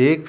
1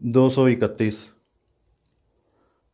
231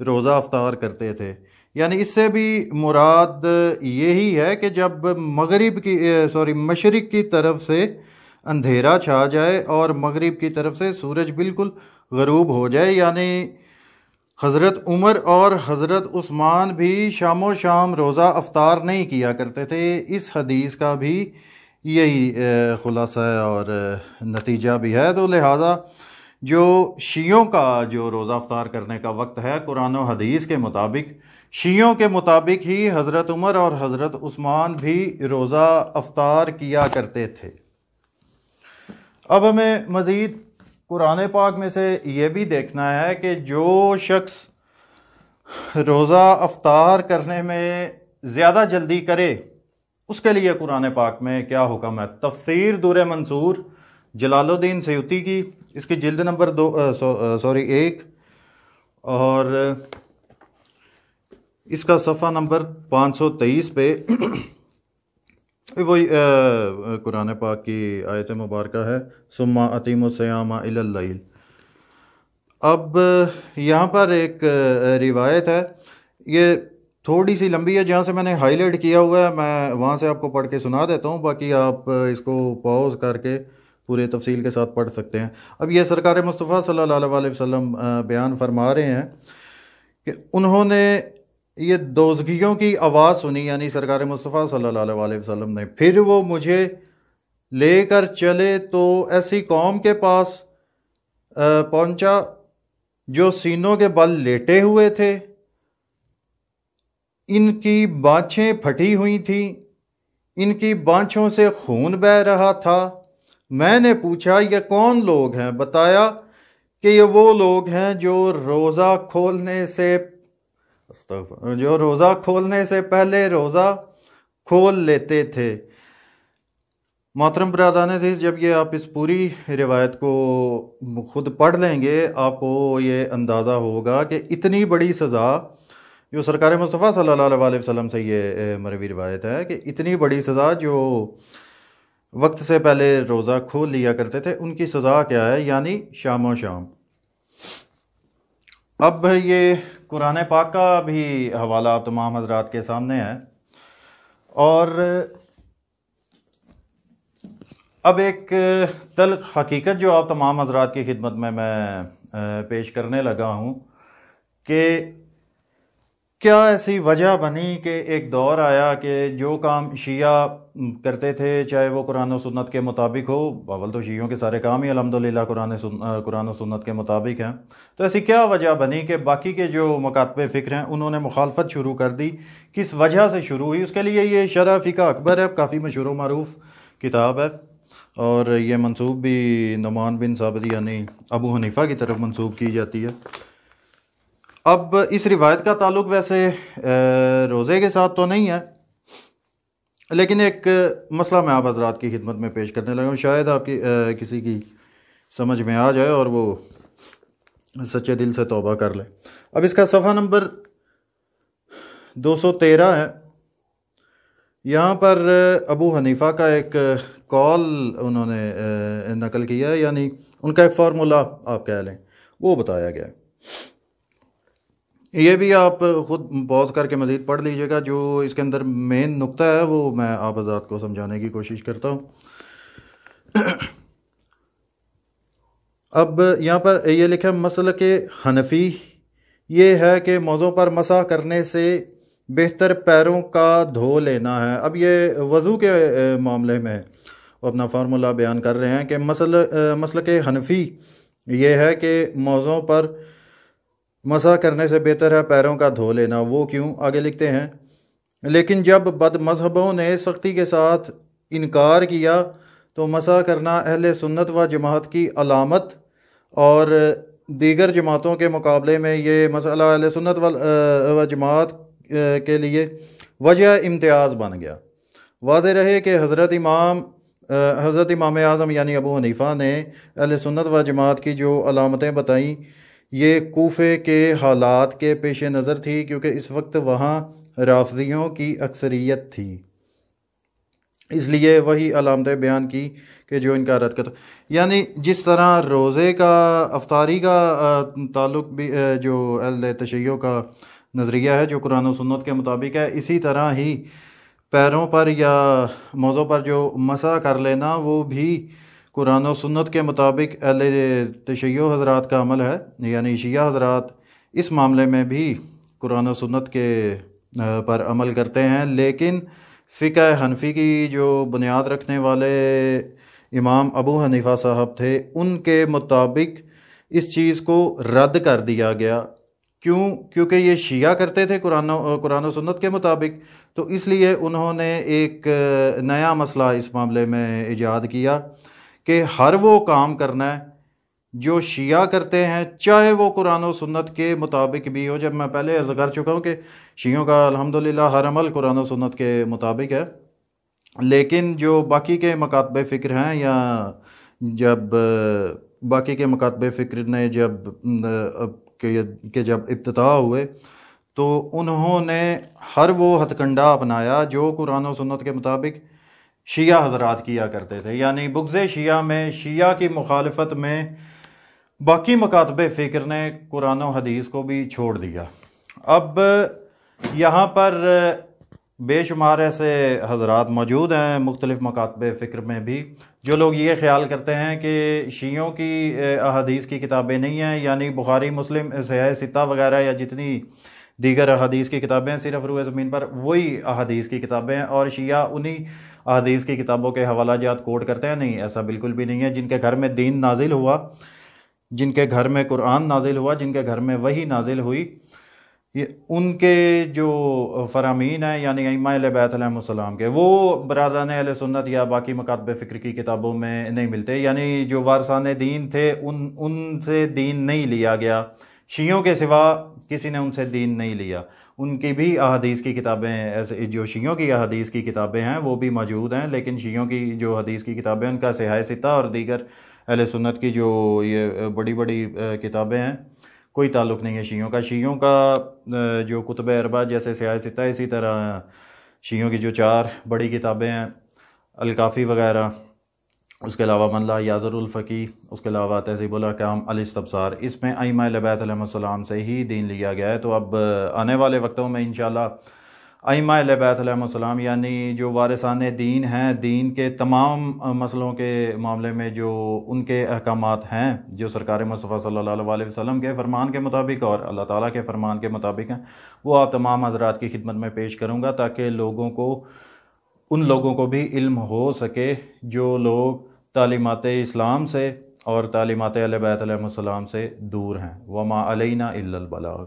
روزہ افطار کرتے تھے، یعنی اس سے بھی مراد یہی ہے کہ جب مشرق کی طرف سے اندھیرا چھا جائے اور مغرب کی طرف سے سورج بالکل غروب ہو جائے، یعنی حضرت عمر اور حضرت عثمان بھی شام و شام روزہ افطار نہیں کیا کرتے تھے۔ اس حدیث کا بھی یہی خلاصہ اور نتیجہ بھی ہے۔ تو لہٰذا جو شیعوں کا جو روزہ افطار کرنے کا وقت ہے، قرآن و حدیث کے مطابق، شیعوں کے مطابق ہی حضرت عمر اور حضرت عثمان بھی روزہ افطار کیا کرتے تھے۔ اب ہمیں مزید قرآن پاک میں سے یہ بھی دیکھنا ہے کہ جو شخص روزہ افطار کرنے میں زیادہ جلدی کرے اس کے لیے قرآن پاک میں کیا حکم ہے۔ تفسیر دور منصور جلال الدین سیوطی کی، اس کی جلد نمبر 1 اور اس کا صفحہ نمبر 523 پہ وہی قرآن پاک کی آیت مبارکہ ہے، ثم اتموا الصیام الی اللیل۔ اب یہاں پر ایک روایت ہے، یہ تھوڑی سی لمبی ہے، جہاں سے میں نے ہائی لائٹ کیا ہوا ہے میں وہاں سے آپ کو پڑھ کے سنا دیتا ہوں، باقی آپ اس کو پاؤز کر کے پورے تفصیل کے ساتھ پڑھ سکتے ہیں۔ اب یہ سرکار مصطفیٰ صلی اللہ علیہ وسلم بیان فرما رہے ہیں کہ انہوں نے یہ دوزگیوں کی آواز سنی، یعنی سرکار مصطفیٰ صلی اللہ علیہ وسلم نے، پھر وہ مجھے لے کر چلے تو ایسی قوم کے پاس پہنچا جو سینوں کے بل لیٹے ہوئے تھے، ان کی بانچھیں پھٹی ہوئی تھیں، ان کی بانچھوں سے خون بہہ رہا تھا۔ میں نے پوچھا یہ کون لوگ ہیں؟ بتایا کہ یہ وہ لوگ ہیں جو روزہ کھولنے سے پہلے روزہ کھول لیتے تھے۔ محترم برادران عزیز، جب یہ آپ اس پوری روایت کو خود پڑھ لیں گے آپ کو یہ اندازہ ہوگا کہ اتنی بڑی سزا جو سرکار مصطفیٰ صلی اللہ علیہ وسلم سے یہ مروی روایت ہے کہ اتنی بڑی سزا جو وقت سے پہلے روزہ کھول لیا کرتے تھے ان کی سزا کیا ہے، یعنی شام و شام۔ اب یہ قرآن پاک کا بھی حوالہ آپ تمام حضرات کے سامنے ہے، اور اب ایک تلخ حقیقت جو آپ تمام حضرات کی خدمت میں پیش کرنے لگا ہوں کہ کیا ایسی وجہ بنی کہ ایک دور آیا کہ جو کام شیعہ کرتے تھے چاہے وہ قرآن و سنت کے مطابق ہو، اول تو شیعوں کے سارے کام ہی الحمدللہ قرآن و سنت کے مطابق ہیں، تو ایسی کیا وجہ بنی کہ باقی کے جو مکاتب فکر ہیں انہوں نے مخالفت شروع کر دی؟ کس وجہ سے شروع ہوئی؟ اس کے لیے یہ شرح فقہ اکبر ہے، کافی مشہور و معروف کتاب ہے، اور یہ منسوب بھی نعمان بن ثابت یعنی ابو حنیفہ کی طرف منسوب کی جاتی ہے۔ اب اس روایت کا تعلق ویسے روزے کے ساتھ تو نہیں ہے، لیکن ایک مسئلہ میں آپ حضرات کی خدمت میں پیش کرنے لگا ہوں، شاید آپ کی کسی کی سمجھ میں آ جائے اور وہ سچے دل سے توبہ کر لے۔ اب اس کا صفحہ نمبر 213 ہے، یہاں پر ابو حنیفہ کا ایک قول انہوں نے نقل کیا ہے، یعنی ان کا ایک فارمولہ آپ کہہ لیں، وہ بتایا گیا ہے۔ یہ بھی آپ خود پاز کر کے مزید پڑھ لیجئے گا، جو اس کے اندر مین نقطہ ہے وہ میں آپ حضرات کو سمجھانے کی کوشش کرتا ہوں۔ اب یہاں پر یہ لکھا مسلک حنفی یہ ہے کہ موضوع پر مسح کرنے سے بہتر پیروں کا دھو لینا ہے۔ اب یہ وضو کے معاملے میں وہ اپنا فارمولہ بیان کر رہے ہیں کہ مسلک حنفی یہ ہے کہ موضوع پر مسح کرنے سے بہتر ہے پیروں کا دھو لینا۔ وہ کیوں؟ آگے لکھتے ہیں، لیکن جب بد مذہبوں نے سختی کے ساتھ انکار کیا تو مسح کرنا اہل سنت و جماعت کی علامت، اور دیگر جماعتوں کے مقابلے میں یہ مسئلہ اہل سنت و جماعت کے لیے وجہ امتیاز بن گیا۔ واضح رہے کہ حضرت امام اعظم یعنی ابو حنیفہ نے اہل سنت و جماعت کی جو علامتیں بتائیں یہ کوفے کے حالات کے پیش نظر تھی، کیونکہ اس وقت وہاں رافضیوں کی اکثریت تھی۔ اس لیے وہی علامتیں بیان کی کہ جو ان کا رد کرتا، یعنی جس طرح روزے کا افطاری کا تعلق بھی جو اہل تشیع کا نظریہ ہے جو قرآن و سنت کے مطابق ہے، اسی طرح ہی پیروں پر یا موضوع پر جو مسح کر لینا وہ بھی قرآن و سنت کے مطابق اہل تشیع حضرات کا عمل ہے، یعنی شیعہ حضرات اس معاملے میں بھی قرآن و سنت کے پر عمل کرتے ہیں، لیکن فقہ حنفی کی جو بنیاد رکھنے والے امام ابو حنیفہ صاحب تھے ان کے مطابق اس چیز کو رد کر دیا گیا، کیونکہ یہ شیعہ کرتے تھے قرآن و سنت کے مطابق، تو اس لیے انہوں نے ایک نیا مسئلہ اس معاملے میں ایجاد کیا کہ ہر وہ کام کرنا ہے جو شیعہ کرتے ہیں، چاہے وہ قرآن و سنت کے مطابق بھی ہو۔ جب میں پہلے عرض کر چکا ہوں کہ شیعوں کا الحمدللہ ہر عمل قرآن و سنت کے مطابق ہے، لیکن جو باقی کے مکاتب فکر ہیں یا جب باقی کے مکاتب فکر نے جب ابتداء ہوئے تو انہوں نے ہر وہ ہتھ کنڈا اپنایا جو قرآن و سنت کے مطابق شیعہ حضرات کیا کرتے تھے، یعنی بغض شیعہ میں، شیعہ کی مخالفت میں باقی مکاتب فکر نے قرآن و حدیث کو بھی چھوڑ دیا۔ اب یہاں پر بے شمار ایسے حضرات موجود ہیں مختلف مکاتب فکر میں بھی جو لوگ یہ خیال کرتے ہیں کہ شیعوں کی احادیث کی کتابیں نہیں ہیں، یعنی بخاری مسلم صحیح ستہ وغیرہ یا جتنی دیگر احادیث کی کتابیں صرف روئے زمین پر وہی احادیث کی کتابیں ہیں اور شیعہ انہی احادیث کی کتابوں کے حوالہ جات کوٹ کرتے ہیں۔ نہیں، ایسا بالکل بھی نہیں ہے۔ جن کے گھر میں دین نازل ہوا، جن کے گھر میں قرآن نازل ہوا، جن کے گھر میں وحی نازل ہوئی، ان کے جو فرامین ہیں یعنی ائمہ اہل بیت علیہ السلام کے، وہ برادران اہل سنت یا باقی مکاتب فکر کی کتابوں میں نہیں ملتے، یعنی جو وارثان دین تھے ان سے دین نہیں لیا گیا، شیعوں کے سوا کسی نے ان سے دین نہیں لیا۔ ان کی بھی احادیث کی کتابیں ایسے جو شیعوں کی احادیث کی کتابیں ہیں وہ بھی موجود ہیں، لیکن شیعوں کی جو حدیث کی کتابیں ان کا صحیح ستہ اور دیگر اہل سنت کی جو یہ بڑی بڑی کتابیں ہیں کوئی تعلق نہیں ہے شیعوں کا۔ شیعوں کا جو کتب اربعہ جیسے صحیح ستہ، اسی طرح شیعوں کی جو 4 بڑی کتابیں ہیں الکافی وغیرہ، اس کے علاوہ من لا یازر الفقی، اس کے علاوہ تہذیب الاحکام، الاستبصار، اس میں ائمہ اہل بیت علیہ السلام سے ہی دین لیا گیا ہے۔ تو اب آنے والے وقتوں میں انشاءاللہ ائمہ اہل بیت علیہ السلام یعنی جو وارثان دین ہیں، دین کے تمام مسئلوں کے معاملے میں جو ان کے احکامات ہیں جو سرکار مصطفیٰ صلی اللہ علیہ وسلم کے فرمان کے مطابق اور اللہ تعالیٰ کے فرمان کے مطابق ہیں، وہ آپ تمام حضرات کی خدمت میں پیش کروں گا تاکہ ان لوگوں کو بھی علم ہو سکے جو لوگ تعلیمات اسلام سے اور تعلیمات اہل بیت علیہ السلام سے دور ہیں۔ وما علینا الا البلاغ۔